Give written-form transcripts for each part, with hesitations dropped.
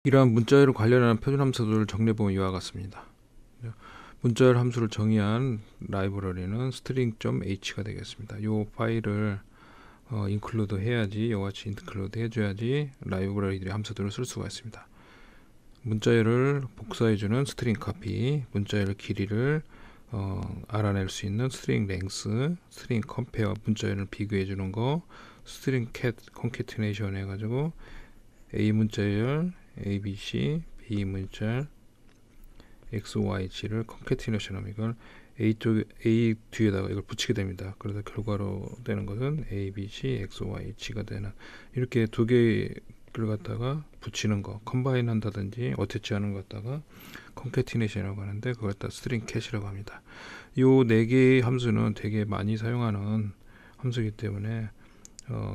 이러한 문자열을 관련한 표준 함수들을 정리해보면 이와 같습니다. 문자열 함수를 정의한 라이브러리는 string.h가 되겠습니다. 이 파일을 include 해야지, 이와 같이 include 해줘야지 라이브러리들의 함수들을 쓸 수가 있습니다. 문자열을 복사해주는 string copy, 문자열 길이를 알아낼 수 있는 string length, string compare, 문자열을 비교해주는 거, string concatenation 해가지고 A 문자열, A, B, C, B 문자열, X, Y, G를 concatenation 하면 이걸 A 뒤에다가 이걸 붙이게 됩니다. 그래서 결과로 되는 것은 A, B, C, X, Y, G가 되는 이렇게 두 개를 갖다가 붙이는 거, 컴바인 한다든지 어태치 하는 것 갖다가 concatenation이라고 하는데 그걸 갖다 string cat이라고 합니다. 이 네 개의 함수는 되게 많이 사용하는 함수이기 때문에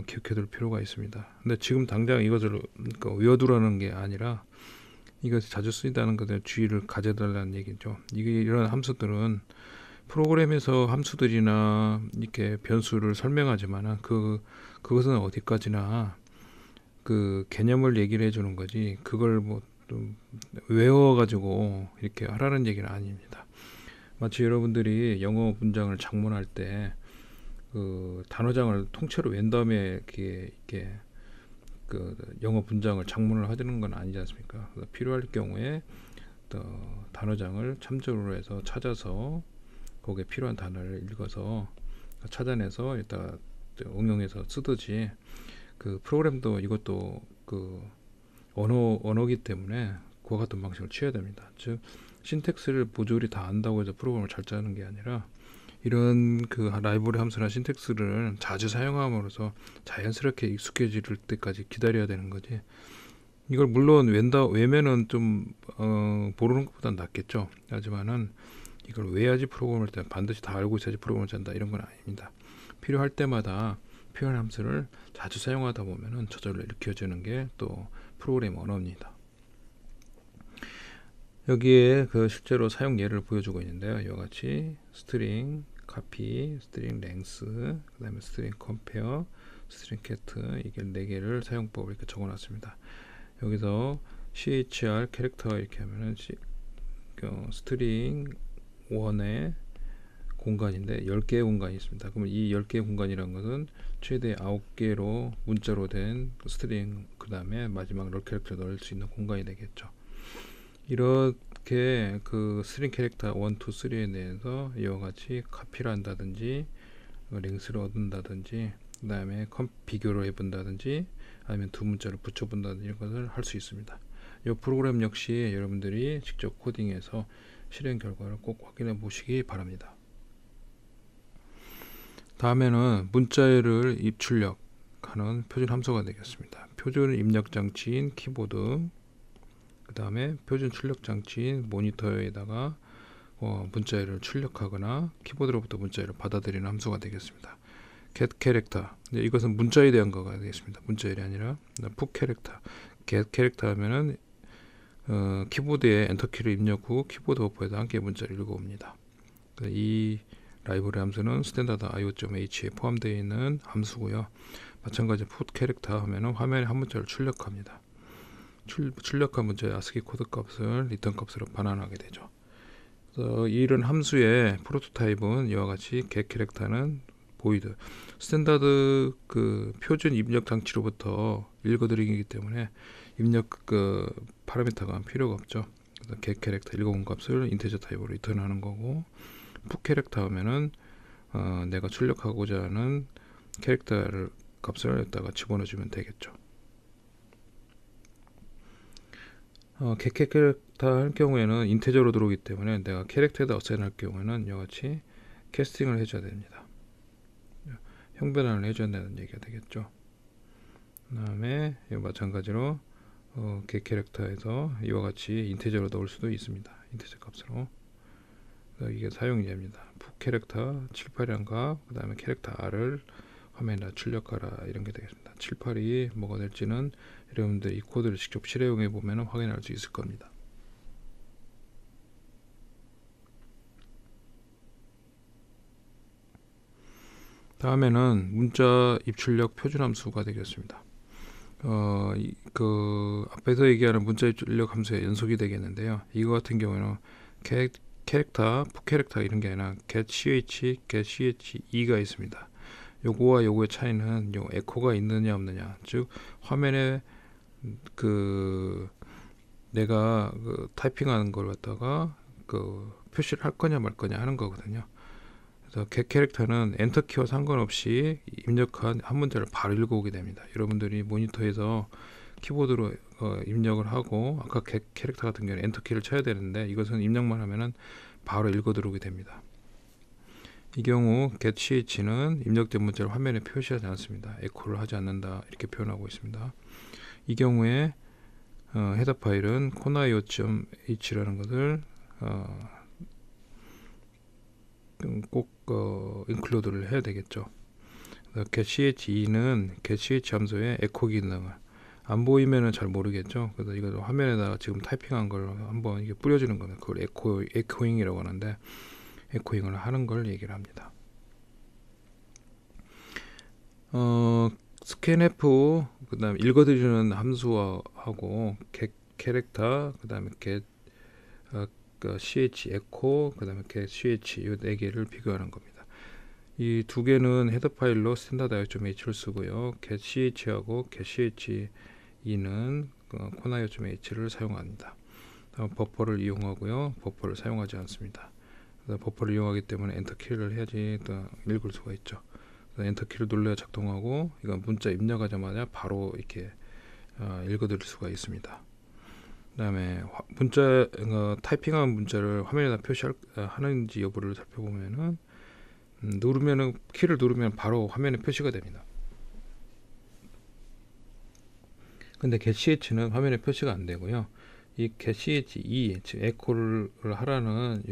기억해둘 필요가 있습니다. 근데 지금 당장 이것을 외워두라는 게 아니라 이것이 자주 쓰인다는 것에 주의를 가져달라는 얘기죠. 이런 함수들은 프로그램에서 함수들이나 이렇게 변수를 설명하지만은 그것은 어디까지나 그 개념을 얘기를 해주는 거지 그걸 뭐 좀 외워가지고 이렇게 하라는 얘기는 아닙니다. 마치 여러분들이 영어 문장을 작문할 때 그 단어장을 통째로 웬 다음에 이렇게 그 영어 문장을 작문을 하는 건 아니지 않습니까? 필요할 경우에 단어장을 참조를 해서 찾아서 거기에 필요한 단어를 읽어서 찾아내서 이따 응용해서 쓰듯이 그 프로그램도 이것도 그 언어기 때문에 그와 같은 방식을 취해야 됩니다. 즉 신텍스를 모조리 다 안다고 해서 프로그램을 잘 짜는 게 아니라 이런 그 라이브러리 함수나 신텍스를 자주 사용함으로써 자연스럽게 익숙해질 때까지 기다려야 되는 거지. 이걸 물론 외면은 좀 모르는 것보단 낫겠죠. 하지만은 이걸 외야지 프로그램을 때 반드시 다 알고 있어야지 프로그램을 짠다 이런 건 아닙니다. 필요할 때마다 표현 함수를 자주 사용하다 보면은 저절로 일으켜지는 게 또 프로그램 언어입니다. 여기에 그 실제로 사용 예를 보여주고 있는데요. 이와 같이 string copy, string length, 그 다음에 string compare, string cat 이게 4개를 사용법을 이렇게 적어놨습니다. 여기서 chr 캐릭터 이렇게 하면은 string 1의 공간인데 10개의 공간이 있습니다. 그러면 이 10개의 공간이라는 것은 최대 9개로 문자로 된 스트링 그 다음에 마지막 럴 캐릭터를 넣을 수 있는 공간이 되겠죠. 이렇게 그 스트링 캐릭터 1, 2, 3에 대해서 이와 같이 카피를 한다든지 랭스를 얻는다든지 그 다음에 비교를 해본다든지 아니면 두 문자를 붙여본다든지 이런 것을 할 수 있습니다. 이 프로그램 역시 여러분들이 직접 코딩해서 실행 결과를 꼭 확인해 보시기 바랍니다. 다음에는 문자열을 입출력하는 표준 함수가 되겠습니다. 표준 입력 장치인 키보드, 그 다음에 표준 출력 장치인 모니터에다가 문자열을 출력하거나 키보드로부터 문자열을 받아들이는 함수가 되겠습니다. get 캐릭터, 이것은 문자에 대한 거가 되겠습니다. 문자열이 아니라 put 캐릭터, get 캐릭터 하면은 키보드에 엔터키를 입력 후 키보드 버퍼에다 함께 문자를 읽어옵니다. 이 라이브러리 함수는 스탠다드 io.h에 포함되어 있는 함수고요. 마찬가지 put 캐릭터 하면은 화면에 한 문자를 출력합니다. 출력한 문자의 ASCII 코드 값을 리턴 값으로 반환하게 되죠. 그래서 이런 함수의 프로토타입은 이와 같이 get 캐릭터는 void 스탠다드 그 표준 입력 장치로부터 읽어드리기 때문에 입력 그 파라미터가 필요가 없죠. 그래서 get 캐릭터 읽어온 값을 인티저 타입으로 리턴하는 거고, put 캐릭터 하면은 내가 출력하고자 하는 캐릭터를 값을 여기다가 집어넣어주면 되겠죠. get 캐릭터 할 경우에는 인테저로 들어오기 때문에 내가 캐릭터에다 어사인 할 경우에는 이와 같이 캐스팅을 해줘야 됩니다. 형변환을 해줘야 된다는 얘기가 되겠죠. 그 다음에 마찬가지로 get 캐릭터에서 이와 같이 인테저로 넣을 수도 있습니다. 인테저 값으로. 이게 사용예입니다. put 캐릭터 78이란 값, 그 다음에 캐릭터 r을 화면에다 출력하라 이런 게 되겠습니다. 78이 뭐가 될지는 여러분들 이 코드를 직접 실행해 보면 확인할 수 있을 겁니다. 다음에는 문자 입출력 표준 함수가 되겠습니다. 그 앞에서 얘기하는 문자 입출력 함수의 연속이 되겠는데요. 이거 같은 경우는 캐릭터, 푸캐릭터 이런 게 아니라 getch, getche가 있습니다. 요거와 요거의 차이는 요 에코가 있느냐 없느냐, 즉 화면에 그 내가 그 타이핑하는 걸 갖다가 그 표시를 할 거냐 말 거냐 하는 거거든요. 그래서 get 캐릭터는 엔터 키와 상관없이 입력한 한 문자를 바로 읽어오게 됩니다. 여러분들이 모니터에서 키보드로 입력을 하고, 아까 get 캐릭터 같은 경우는 엔터 키를 쳐야 되는데 이것은 입력만 하면은 바로 읽어 들어오게 됩니다. 이 경우 getch는 입력된 문자를 화면에 표시하지 않습니다. 에코를 하지 않는다 이렇게 표현하고 있습니다. 이 경우에 헤더 파일은 conaio.h라는 것을 꼭 include를 해야 되겠죠. getche는 getch 함수의 에코 기능을 안 보이면은 잘 모르겠죠. 그래서 이거 화면에다가 지금 타이핑한 걸 한번 이게 뿌려주는 거는 그걸 에코잉이라고 하는데, 에코잉을 하는 걸 얘기를 합니다. scanf 그다음 읽어드리는 함수하고 get 캐릭터 그다음에 get ch echo 그다음에 get ch 이 네 개를 비교하는 겁니다. 이 두 개는 헤더 파일로 standard.h를 쓰고요. get ch하고 get ch는 conaio.h를 사용합니다. 다음 버퍼를 이용하고요. 버퍼를 사용하지 않습니다. 버퍼를 이용하기 때문에 엔터 키를 해야지 또 읽을 수가 있죠. 엔터 키를 눌러야 작동하고, 이건 문자 입력하자마자 바로 이렇게 읽어드릴 수가 있습니다. 그다음에 문자 타이핑한 문자를 화면에다 표시하는지 여부를 살펴보면은 누르면은 키를 누르면 바로 화면에 표시가 됩니다. 근데 getch는 화면에 표시가 안 되고요. 이 getch 즉 에코를 하라는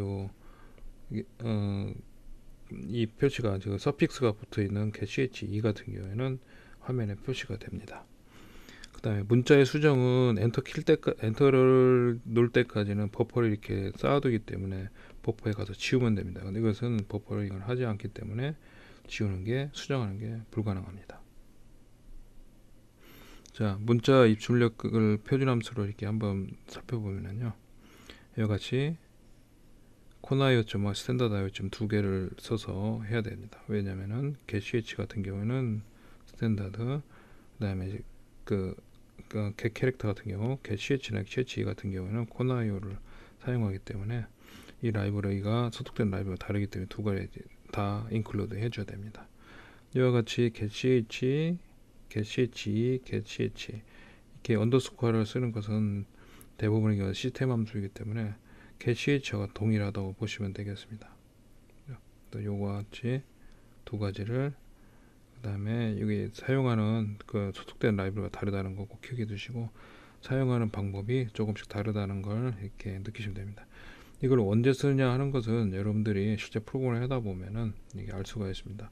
이 표시가 지금 서픽스가 붙어 있는 getch 같은 경우에는 화면에 표시가 됩니다. 그 다음에 문자의 수정은 엔터를 놓을 때까지는 버퍼를 이렇게 쌓아두기 때문에 버퍼에 가서 지우면 됩니다. 근데 이것은 버퍼링을 하지 않기 때문에 지우는 게, 수정하는 게 불가능합니다. 자, 문자 입출력을 표준함수로 이렇게 한번 살펴보면요, 이와 같이 conaio.와 standard.io 두 개를 써서 해야 됩니다. 왜냐면은 getch 같은 경우는 스탠다드, 그다음에 get 캐릭터 같은 경우 getch나 getch 같은 경우는 conaio를 사용하기 때문에 이 라이브러리가 소속된 라이브러리가 다르기 때문에 두 가지 다 인클루드 해줘야 됩니다. 이와 같이 getch, 이렇게 언더스코어를 쓰는 것은 대부분의 경우 시스템 함수이기 때문에 getch와 동일하다고 보시면 되겠습니다. 또 요와 같이 두 가지를, 그 다음에 여기 사용하는 그 소속된 라이브러리가 다르다는 거 꼭 기억해 두시고, 사용하는 방법이 조금씩 다르다는 걸 이렇게 느끼시면 됩니다. 이걸 언제 쓰느냐 하는 것은 여러분들이 실제 프로그램을 하다 보면은 이게 알 수가 있습니다.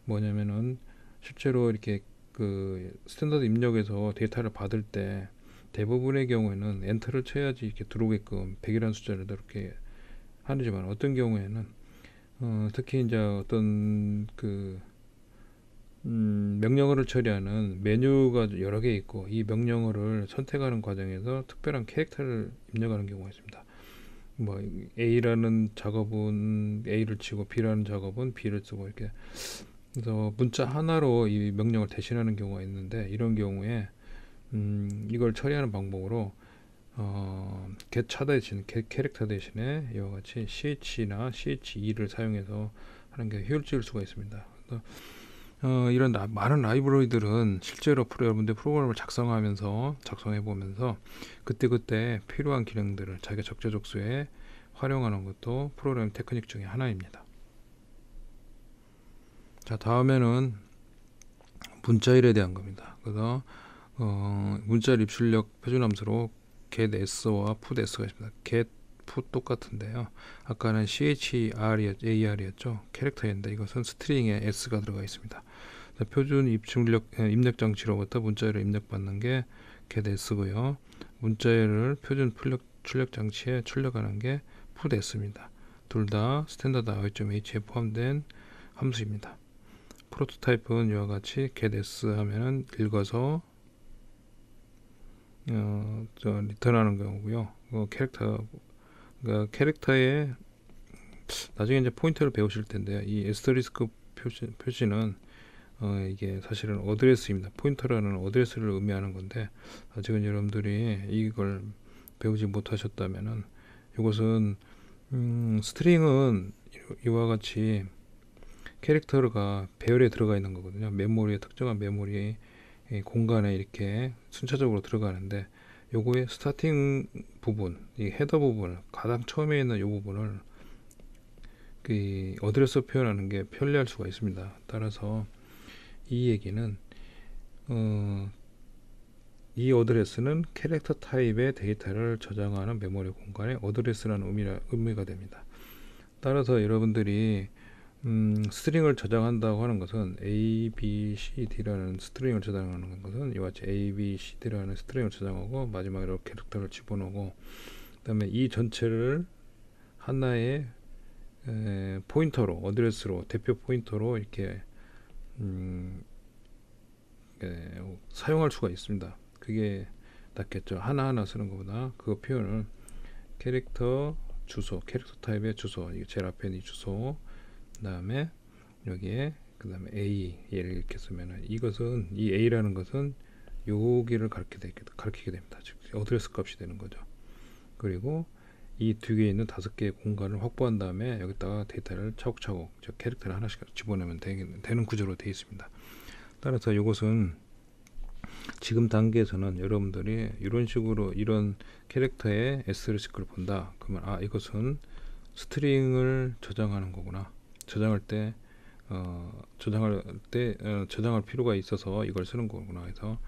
뭐냐면은 실제로 이렇게 그 스탠더드 입력에서 데이터를 받을 때 대부분의 경우에는 엔터를 쳐야지 이렇게 들어오게끔 100이라는 숫자를 이렇게 하지만, 어떤 경우에는 특히 이제 어떤 그 명령어를 처리하는 메뉴가 여러 개 있고, 이 명령어를 선택하는 과정에서 특별한 캐릭터를 입력하는 경우가 있습니다. 뭐 A라는 작업은 A를 치고 B라는 작업은 B를 쓰고, 이렇게 그래서 문자 하나로 이 명령을 대신하는 경우가 있는데, 이런 경우에 이걸 처리하는 방법으로 get 차 대신 get 캐릭터 대신에 이와 같이 ch나 che를 사용해서 하는 게 효율적일 수가 있습니다. 그래서 이런 많은 라이브러리들은 실제로 여러분들 프로그램을 작성해 보면서 그때그때 필요한 기능들을 자기가 적재적소에 활용하는 것도 프로그램 테크닉 중에 하나입니다. 자, 다음에는 문자일에 대한 겁니다. 그래서 문자일 입출력 표준함수로 getS와 putS가 있습니다. get, put 똑같은데요. 아까는 char이었죠. 캐릭터인데 이것은 스트링에 s가 들어가 있습니다. 표준 입력 장치로부터 문자열을 입력받는 게 getS고요. 문자열을 표준 출력 장치에 출력하는 게 putS입니다. 둘 다 standard.h에 포함된 함수입니다. 프로토타입은 이와 같이 getS 하면은 읽어서 리턴하는 경우고요. 그러니까 캐릭터에 나중에 이제 포인터를 배우실 텐데요. 이 에스터리스크 표시는 이게 사실은 어드레스입니다. 포인터라는 어드레스를 의미하는 건데 아직은 여러분들이 이걸 배우지 못하셨다면은 이것은 스트링은 이와 같이 캐릭터가 배열에 들어가 있는 거거든요. 메모리에 특정한 메모리 공간에 이렇게 순차적으로 들어가는데 요거의 스타팅 부분, 이 헤더 부분을 가장 처음에 있는 이 부분을 그 어드레스 표현하는 게 편리할 수가 있습니다. 따라서 이 얘기는 이 어드레스는 캐릭터 타입의 데이터를 저장하는 메모리 공간의 어드레스라는 의미가 됩니다. 따라서 여러분들이 스트링을 저장한다고 하는 것은 A, B, C, D라는 스트링을 저장하는 것은 이와 같이 A, B, C, D라는 스트링을 저장하고 마지막으로 캐릭터를 집어넣고 그 다음에 이 전체를 하나의 포인터로 어드레스로 대표 포인터로 이렇게 사용할 수가 있습니다. 그게 낫겠죠. 하나하나 쓰는 것보다 그 표현을 캐릭터 주소, 캐릭터 타입의 주소, 이게 제일 앞에 있는 이 주소, 그 다음에 여기에 그 다음에 A 얘를 이렇게 쓰면은 이것은 이 A라는 것은 여기를 가리키게 됩니다. 즉 어드레스 값이 되는 거죠. 그리고 이 두 개에 있는 5개의 공간을 확보한 다음에 여기다가 데이터를 차곡차곡 캐릭터를 하나씩 집어넣으면 되는 구조로 되어 있습니다. 따라서 이것은 지금 단계에서는 여러분들이 이런 식으로 이런 캐릭터의 에스테리스크를 본다. 그러면 이것은 스트링을 저장하는 거구나. 저장할 때 저장할 필요가 있어서 이걸 쓰는 거구나. 해서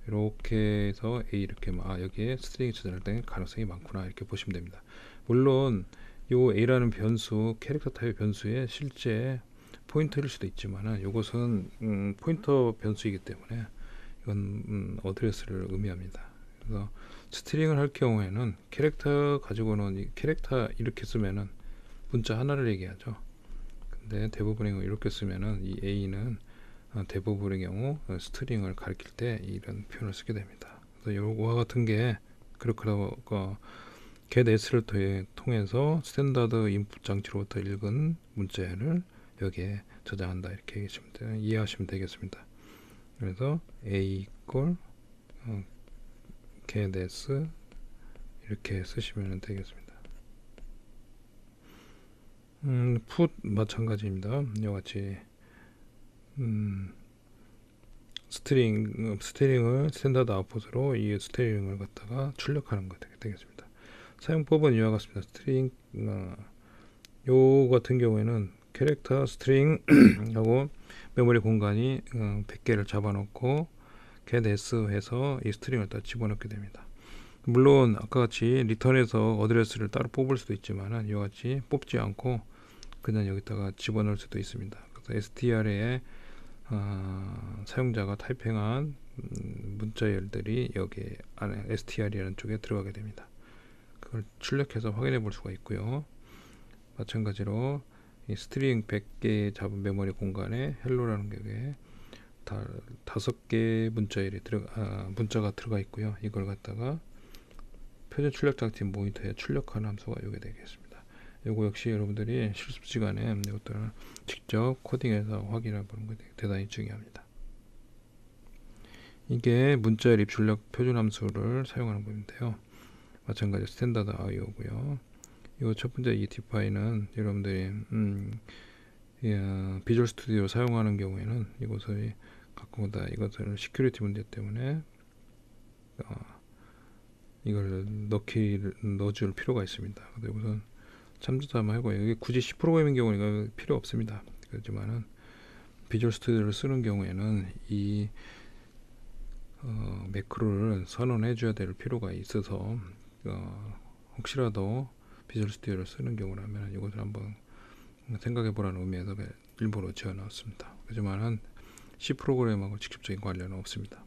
이렇게 해서 A 이렇게 여기에 스트링이 저장할 때 가능성이 많구나 이렇게 보시면 됩니다. 물론 요 A라는 변수 캐릭터 타입 변수의 실제 포인터일 수도 있지만은 이것은 포인터 변수이기 때문에 이건 어드레스를 의미합니다. 그래서 스트링을 할 경우에는 캐릭터 가지고는 이 캐릭터 이렇게 쓰면은 문자 하나를 얘기하죠. 근데 대부분의 경우 이렇게 쓰면은 이 A는 대부분의 경우 스트링을 가리킬 때 이런 표현을 쓰게 됩니다. 그래서 요거와 같은 게 그렇고 getS를 통해서 스탠다드 인풋 장치로부터 읽은 문자를 여기에 저장한다 이렇게 이해하시면 되겠습니다. 그래서 A equal getS 이렇게 쓰시면 되겠습니다. put 마찬가지입니다. 이와같이 스트링을 스탠다드 아웃풋으로 이 스트링을 갖다가 출력하는 것 되겠습니다. 사용법은 이와 같습니다. 스트링 요 같은 경우에는 캐릭터 스트링 하고 메모리 공간이 100개를 잡아놓고 getS 해서 이 스트링을 다 집어넣게 됩니다. 물론 아까 같이 리턴에서 어드레스를 따로 뽑을 수도 있지만 이와 같이 뽑지 않고 그냥 여기다가 집어넣을 수도 있습니다. 그래서 str에 사용자가 타이핑한 문자열들이 여기 안에 str이라는 쪽에 들어가게 됩니다. 그걸 출력해서 확인해 볼 수가 있고요. 마찬가지로 이 스트링 100개 잡은 메모리 공간에 헬로라는 게 5개 문자가 들어가 있고요. 이걸 갖다가 표준 출력 장치 모니터에 출력하는 함수가 이게 되겠습니다. 이거 역시 여러분들이 실습 시간에 이것들을 직접 코딩해서 확인해 보는 게 대단히 중요합니다. 이게 문자열 입출력 표준 함수를 사용하는 부분인데요. 마찬가지로 스탠다드 IO고요. 이 첫 번째 이 디파이는 여러분들이 비주얼 스튜디오 사용하는 경우에는 이것을 가끔가다 이것을 시큐리티 문제 때문에 이걸 넣어줄 필요가 있습니다. 그래서 이것은 참조 한번 하고 여기 굳이 C 프로그램인 경우는 이거 필요 없습니다. 그렇지만은 비주얼 스튜디오를 쓰는 경우에는 이 매크로를 선언해 줘야 될 필요가 있어서 혹시라도 비주얼 스튜디오를 쓰는 경우라면 이것을 한번 생각해 보라는 의미에서 일부러 지어놨습니다. 하지만은 C 프로그램하고 직접적인 관련은 없습니다.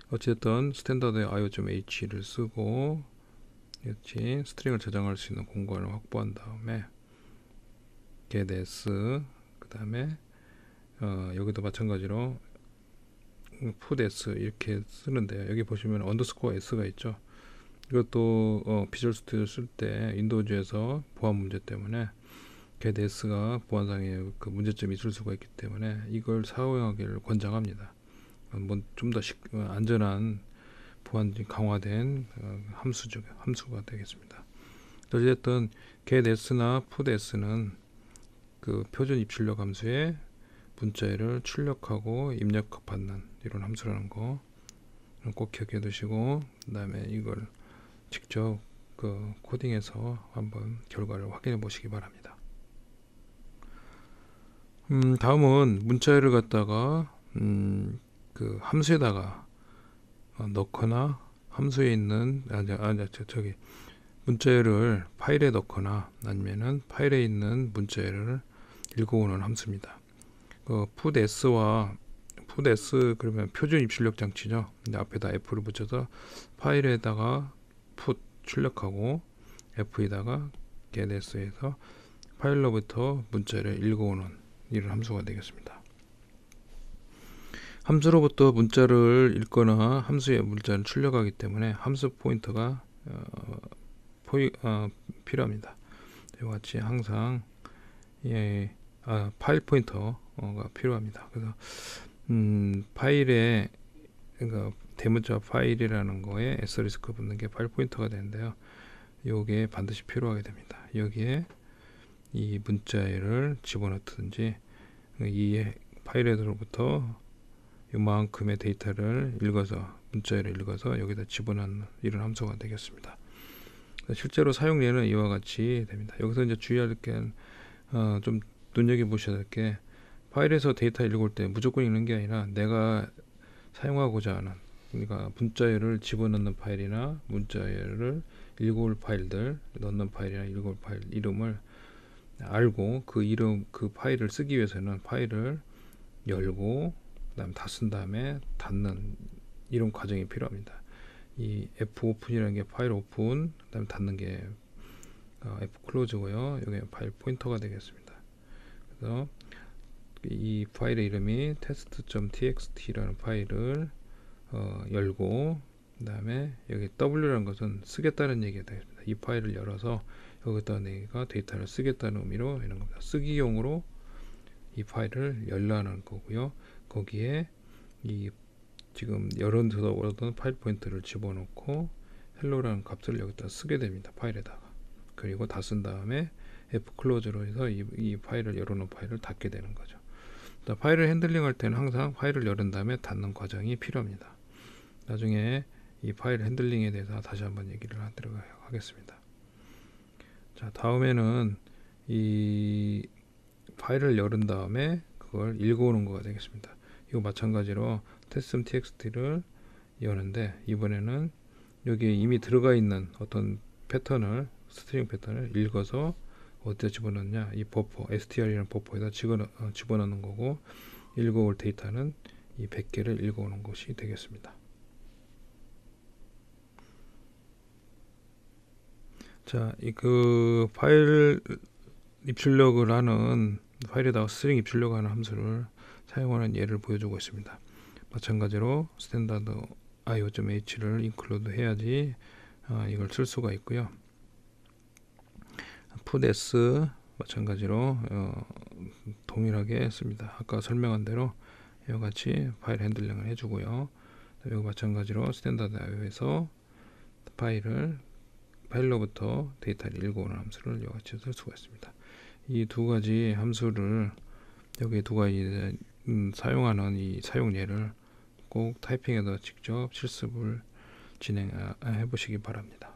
어쨌든 스탠다드 io.h를 쓰고 이렇게 스트링을 저장할 수 있는 공간을 확보한 다음에 getS 그 다음에 여기도 마찬가지로 put s 이렇게 쓰는데요. 여기 보시면 언더스코어 s가 있죠. 이것도 비주얼 스튜디오 쓸 때 윈도우즈에서 보안 문제 때문에 get s가 보안상의 그 문제점이 있을 수가 있기 때문에 이걸 사용하기를 권장합니다. 좀 더 안전한 보안이 강화된 함수가 되겠습니다. 어쨌든 get s나 put s는 그 표준 입출력 함수에 문자열을 출력하고 입력받는 이런 함수라는 거 꼭 기억해 두시고, 그 다음에 이걸 직접 그 코딩해서 한번 결과를 확인해 보시기 바랍니다. 다음은 문자열을 갖다가 그 함수에다가 넣거나 함수에 있는 문자열을 파일에 넣거나 아니면은 파일에 있는 문자열을 읽어오는 함수입니다. put s 그러면 표준 입출력 장치죠. 근데 앞에다 f를 붙여서 파일에다가 put 출력하고 f에다가 get s에서 파일로부터 문자를 읽어오는 이런 함수가 되겠습니다. 함수로부터 문자를 읽거나 함수에 문자를 출력하기 때문에 함수 포인터가 필요합니다. 이와 같이 항상 파일 포인터가 필요합니다. 그래서 파일에, 그러니까 대문자 파일이라는 거에 asterisk 붙는 게 파일 포인터가 되는데요. 요게 반드시 필요하게 됩니다. 여기에 이 문자를 집어넣든지 이 파일에서부터 요만큼의 데이터를 문자를 읽어서 여기다 집어넣는 이런 함수가 되겠습니다. 실제로 사용 예는 이와 같이 됩니다. 여기서 이제 주의할 게 좀 눈여겨 보셔야 될 게, 파일에서 데이터 읽을 때 무조건 읽는 게 아니라 내가 사용하고자 하는, 그러니까 문자열을 집어넣는 파일이나 문자열을 읽어올 파일들, 넣는 파일이나 읽어올 파일 이름을 알고 그 파일을 쓰기 위해서는 파일을 열고 그다음 다 쓴 다음에 닫는 이런 과정이 필요합니다. 이 f 오픈이라는 게 파일 오픈, 그다음에 닫는 게 f 클로즈고요. 여기 파일 포인터가 되겠습니다. 그래서 이 파일의 이름이 test.txt라는 파일을 열고, 그 다음에 여기 w라는 것은 쓰겠다는 얘기가 되겠습니다. 이 파일을 열어서 여기다 내가 데이터를 쓰겠다는 의미로 이런 겁니다. 쓰기용으로 이 파일을 열라는 거고요. 거기에 이 지금 열어두던 파일 포인트를 집어넣고 헬로라는 값을 여기다 쓰게 됩니다. 파일에다가. 그리고 다 쓴 다음에 fclose로 해서 이 파일을 열어놓은 파일을 닫게 되는 거죠. 파일을 핸들링 할 때는 항상 파일을 열은 다음에 닫는 과정이 필요합니다. 나중에 이 파일 핸들링에 대해서 다시 한번 얘기를 하도록 하겠습니다. 자, 다음에는 이 파일을 열은 다음에 그걸 읽어오는 거가 되겠습니다. 이거 마찬가지로 test.txt를 여는데, 이번에는 여기에 이미 들어가 있는 어떤 패턴을, 스트링 패턴을 읽어서 어디다 집어넣냐, 이 버퍼, str이라는 버퍼에다 집어넣는 거고, 읽어올 데이터는 이 100개를 읽어오는 것이 되겠습니다. 자, 그 파일 입출력을 하는, 파일에다가 스트링 입출력을 하는 함수를 사용하는 예를 보여주고 있습니다. 마찬가지로 스탠다드 io.h를 include 해야지 이걸 쓸 수가 있고요. put s 마찬가지로 동일하게 씁니다. 아까 설명한 대로 이와 같이 파일 핸들링을 해주고요. 여기 마찬가지로 스탠다드 io에서 파일로부터 데이터를 읽어오는 함수를 이와 같이 쓸 수가 있습니다. 이 두 가지 함수를, 여기 두 가지 사용하는 이 사용 예를 꼭 타이핑에다 직접 실습을 진행해 보시기 바랍니다.